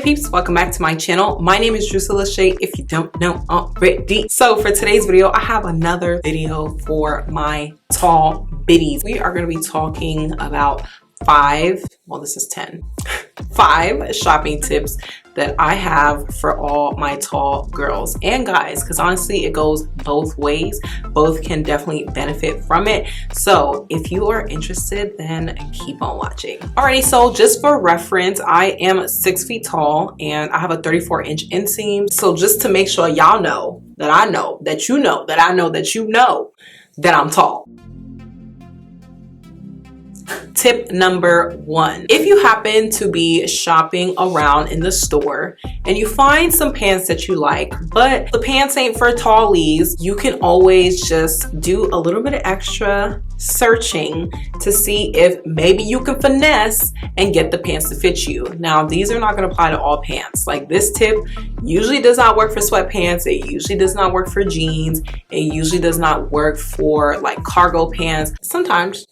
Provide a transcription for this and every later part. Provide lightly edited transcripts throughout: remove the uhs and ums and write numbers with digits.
peeps, welcome back to my channel. My name is Drusilla Shay, if you don't know already. So for today's video, I have another video for my tall biddies. We are going to be talking about 5 shopping tips that I have for all my tall girls and guys, because honestly it goes both ways. Both can definitely benefit from it. So if you are interested, then keep on watching. Alrighty, so just for reference, I am 6 feet tall and I have a 34-inch inseam. So just to make sure y'all know that I know that you know that I know that you know that I'm tall. Tip number 1. If you happen to be shopping around in the store and you find some pants that you like, but the pants ain't for tallies, you can always just do a little bit of extra searching to see if maybe you can finesse and get the pants to fit you. Now, these are not going to apply to all pants. Like, this tip usually does not work for sweatpants. It usually does not work for jeans. It usually does not work for like cargo pants. Sometimes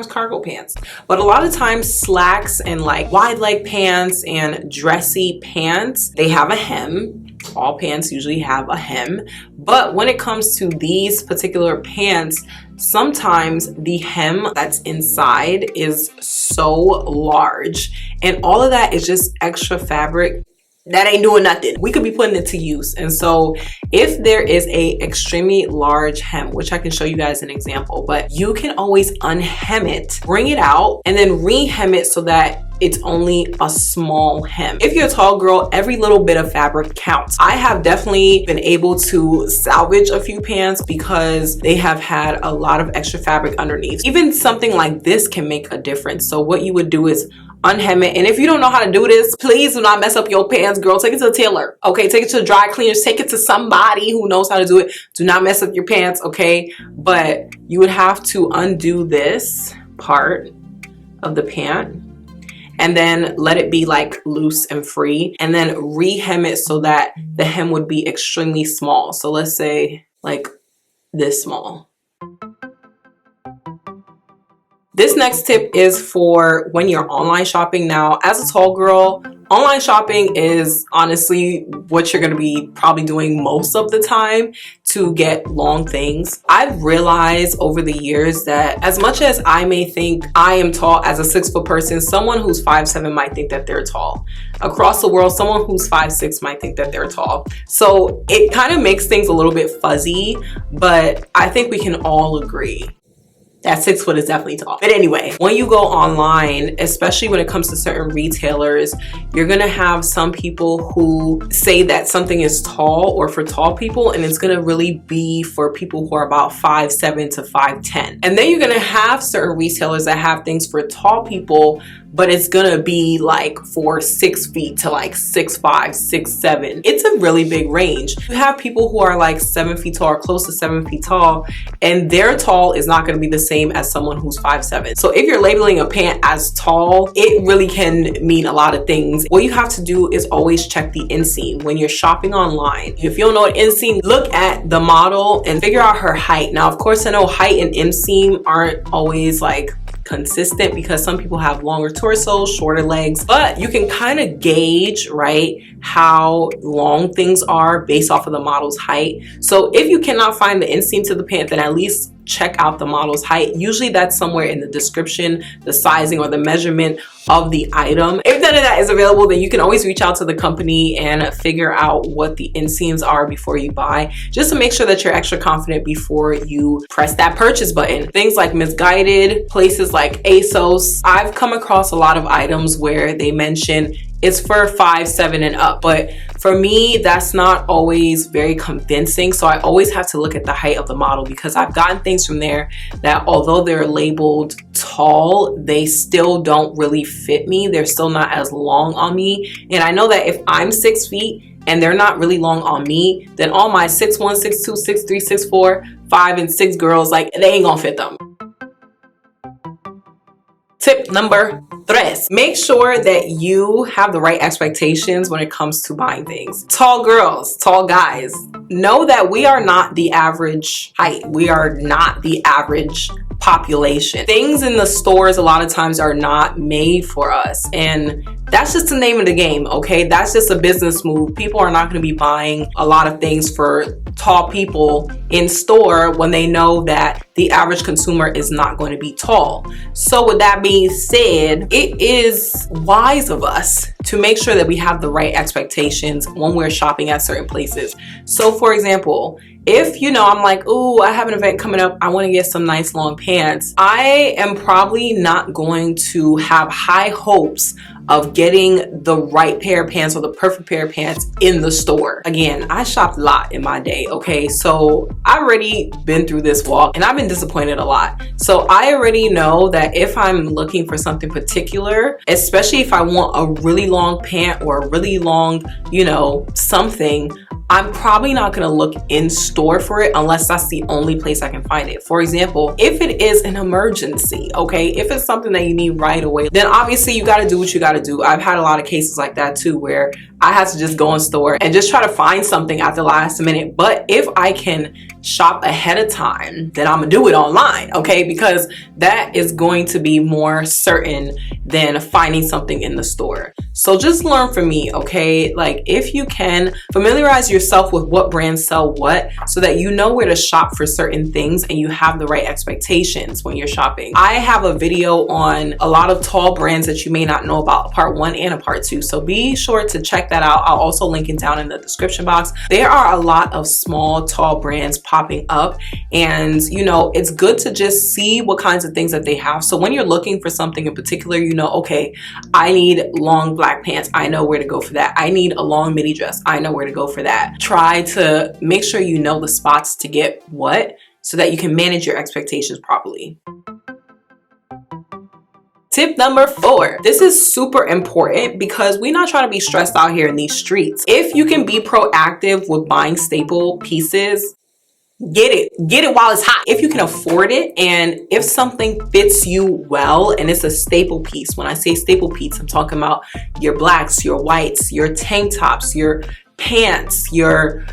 cargo pants, but a lot of times slacks and like wide leg pants and dressy pants, they have a hem. All pants usually have a hem, but when it comes to these particular pants, sometimes the hem that's inside is so large and all of that is just extra fabric that ain't doing nothing. We could be putting it to use. And so if there is a extremely large hem, which I can show you guys an example, but you can always unhem it, bring it out, and then re-hem it so that it's only a small hem. If you're a tall girl, every little bit of fabric counts. I have definitely been able to salvage a few pants because they have had a lot of extra fabric underneath. Even something like this can make a difference. So what you would do is unhem it. And if you don't know how to do this, please do not mess up your pants, girl. Take it to a tailor, okay? Take it to dry cleaners. Take it to somebody who knows how to do it. Do not mess up your pants, okay? But you would have to undo this part of the pant and then let it be like loose and free, and then re-hem it so that the hem would be extremely small. So let's say like this small. This next tip is for when you're online shopping. Now, as a tall girl, online shopping is honestly what you're going to be probably doing most of the time to get long things. I've realized over the years that as much as I may think I am tall as a 6 foot person, someone who's 5'7" might think that they're tall. Across the world, someone who's 5'6" might think that they're tall. So it kind of makes things a little bit fuzzy, but I think we can all agree that 6 foot is definitely tall. But anyway, when you go online, especially when it comes to certain retailers, you're gonna have some people who say that something is tall or for tall people, and it's gonna really be for people who are about 5'7" to 5'10". And then you're gonna have certain retailers that have things for tall people, but it's gonna be like for 6 feet to like 6'5", 6'7". It's a really big range. You have people who are like 7 feet tall or close to 7 feet tall, and their tall is not gonna be the same as someone who's 5'7". So if you're labeling a pant as tall, it really can mean a lot of things. What you have to do is always check the inseam when you're shopping online. If you don't know what inseam, look at the model and figure out her height. Now, of course, I know height and inseam aren't always like consistent because some people have longer torsos, shorter legs, but you can kind of gauge, right, how long things are based off of the model's height. So if you cannot find the inseam to the pant, then at least check out the model's height. Usually that's somewhere in the description, the sizing or the measurement of the item. If none of that is available, then you can always reach out to the company and figure out what the inseams are before you buy, just to make sure that you're extra confident before you press that purchase button. Things like Misguided, places like ASOS, I've come across a lot of items where they mention it's for 5'7" and up, but for me, that's not always very convincing. So I always have to look at the height of the model, because I've gotten things from there that although they're labeled tall, they still don't really fit me. They're still not as long on me. And I know that if I'm 6 feet and they're not really long on me, then all my 6'1", 6'2", 6'3", 6'4", 5 and 6 girls, like, they ain't gonna fit them. Tip number 3. Make sure that you have the right expectations when it comes to buying things. Tall girls, tall guys, know that we are not the average height. We are not the average population. Things in the stores a lot of times are not made for us, and that's just the name of the game, okay? That's just a business move. People are not going to be buying a lot of things for tall people in store when they know that the average consumer is not going to be tall. So with that being said, it is wise of us to make sure that we have the right expectations when we're shopping at certain places. So for example, if I'm like, oh, I have an event coming up, I want to get some nice long pants, I am probably not going to have high hopes of getting the right pair of pants or the perfect pair of pants in the store. Again, I shopped a lot in my day, okay? So I've already been through this walk and I've been disappointed a lot. So I already know that if I'm looking for something particular, especially if I want a really long pant or a really long, something, I'm probably not gonna look in store for it unless that's the only place I can find it. For example, if it is an emergency, okay, if it's something that you need right away, then obviously you gotta do what you gotta do. I've had a lot of cases like that too, where I had to just go in store and just try to find something at the last minute. But if I can shop ahead of time, then I'm gonna do it online, okay? Because that is going to be more certain than finding something in the store. So just learn from me, okay? Like, if you can, familiarize yourself with what brands sell what, so that you know where to shop for certain things and you have the right expectations when you're shopping. I have a video on a lot of tall brands that you may not know about, a part 1 and a part 2. So be sure to check that out. I'll also link it down in the description box. There are a lot of small, tall brands popping up, and it's good to just see what kinds of things that they have. So when you're looking for something in particular, okay, I need long black pants, I know where to go for that. I need a long midi dress, I know where to go for that. Try to make sure you know the spots to get what, so that you can manage your expectations properly. Tip number 4. This is super important because we're not trying to be stressed out here in these streets. If you can be proactive with buying staple pieces, get it while it's hot. If you can afford it, and if something fits you well and it's a staple piece. When I say staple piece, I'm talking about your blacks, your whites, your tank tops, your pants, your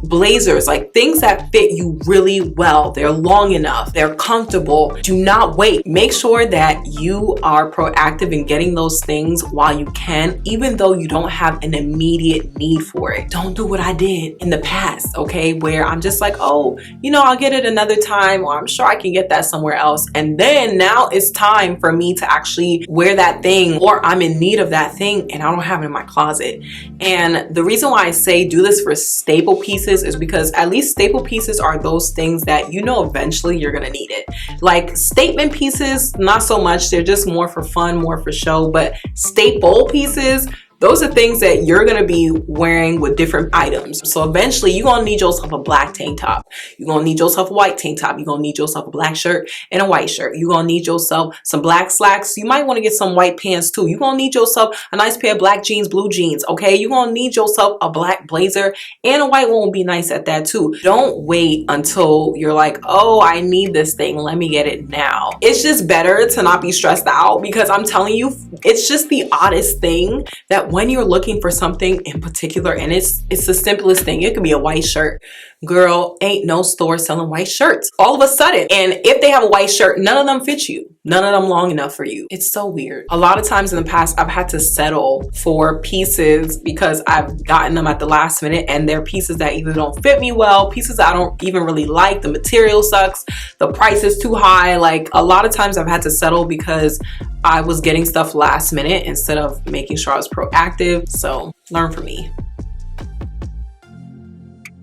blazers, like things that fit you really well. They're long enough, they're comfortable. Do not wait. Make sure that you are proactive in getting those things while you can, even though you don't have an immediate need for it. Don't do what I did in the past, okay, where I'm just like, oh, I'll get it another time, or I'm sure I can get that somewhere else, and then now it's time for me to actually wear that thing, or I'm in need of that thing and I don't have it in my closet. And the reason why I say do this for staple pieces is because at least staple pieces are those things that eventually you're gonna need it. Like statement pieces, not so much. They're just more for fun, more for show. But staple pieces, those are things that you're gonna be wearing with different items. So eventually you're gonna need yourself a black tank top. You're gonna need yourself a white tank top. You're gonna need yourself a black shirt and a white shirt. You're gonna need yourself some black slacks. You might wanna get some white pants too. You're gonna need yourself a nice pair of black jeans, blue jeans, okay? You're gonna need yourself a black blazer, and a white one will be nice at that too. Don't wait until you're like, oh, I need this thing, let me get it now. It's just better to not be stressed out, because I'm telling you, it's just the oddest thing that when you're looking for something in particular, and it's the simplest thing, it could be a white shirt. Girl, ain't no store selling white shirts all of a sudden. And if they have a white shirt, none of them fit you. None of them long enough for you. It's so weird. A lot of times in the past, I've had to settle for pieces because I've gotten them at the last minute, and they're pieces that either don't fit me well, pieces that I don't even really like, the material sucks, the price is too high. Like, a lot of times I've had to settle because I was getting stuff last minute instead of making sure I was proactive. So learn from me.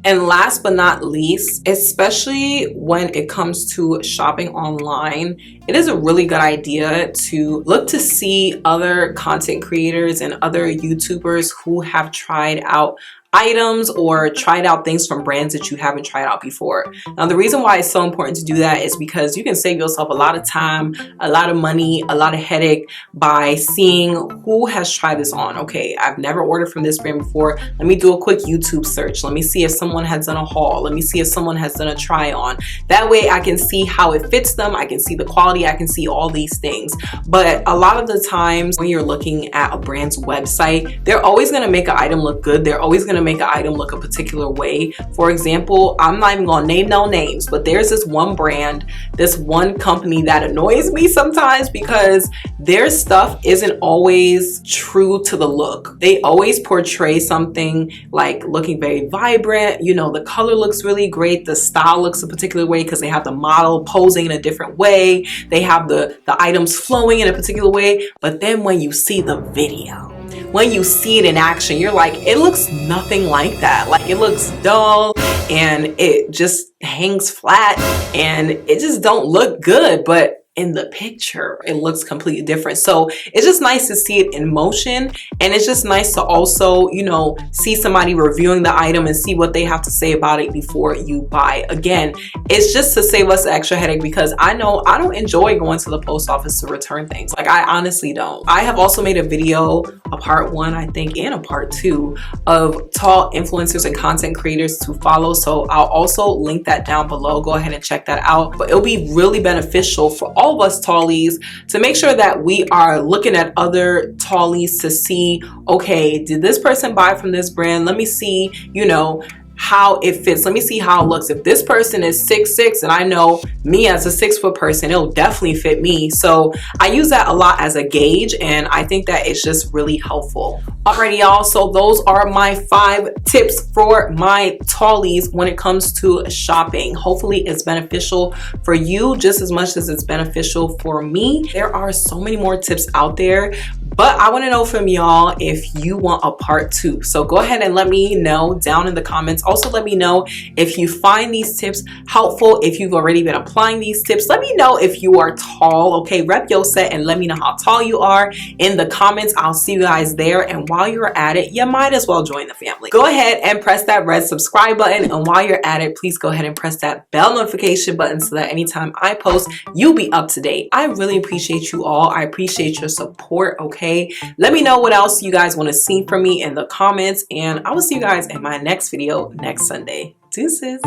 And last but not least, especially when it comes to shopping online, it is a really good idea to look to see other content creators and other YouTubers who have tried out items or tried out things from brands that you haven't tried out before. Now, the reason why it's so important to do that is because you can save yourself a lot of time, a lot of money, a lot of headache by seeing who has tried this on. Okay, I've never ordered from this brand before. Let me do a quick YouTube search. Let me see if someone has done a haul. Let me see if someone has done a try on. That way I can see how it fits them. I can see the quality. I can see all these things. But a lot of the times when you're looking at a brand's website, they're always going to make an item look good. They're always going to make an item look a particular way. For example, I'm not even gonna name no names, but there's this one brand, this one company that annoys me sometimes because their stuff isn't always true to the look. They always portray something like looking very vibrant, you know, the color looks really great, the style looks a particular way because they have the model posing in a different way, they have the items flowing in a particular way, but then when you see the video, when you see it in action, you're like, it looks nothing like that. Like, it looks dull and it just hangs flat and it just don't look good. But in the picture, it looks completely different. So it's just nice to see it in motion, and it's just nice to also, you know, see somebody reviewing the item and see what they have to say about it before you buy. Again, it's just to save us the extra headache, because I know I don't enjoy going to the post office to return things. Like, I honestly don't. I have also made a video, a part 1 I think and a part 2, of tall influencers and content creators to follow, so I'll also link that down below. Go ahead and check that out. But it'll be really beneficial for all of us tallies to make sure that we are looking at other tallies to see, okay, did this person buy from this brand? Let me see, you know, how it fits. Let me see how it looks. If this person is 6'6", and I know me as a 6-foot person, it'll definitely fit me. So I use that a lot as a gauge, and I think that it's just really helpful. Alrighty, y'all, so those are my 5 tips for my tallies when it comes to shopping. Hopefully it's beneficial for you just as much as it's beneficial for me. There are so many more tips out there, but I want to know from y'all if you want a part 2. So go ahead and let me know down in the comments. Also, let me know if you find these tips helpful, if you've already been applying these tips. Let me know if you are tall, okay? Rep your set and let me know how tall you are in the comments. I'll see you guys there. And while you're at it, you might as well join the family. Go ahead and press that red subscribe button. And while you're at it, please go ahead and press that bell notification button so that anytime I post, you'll be up to date. I really appreciate you all. I appreciate your support, okay? Let me know what else you guys want to see from me in the comments, and I will see you guys in my next video next Sunday. Deuces.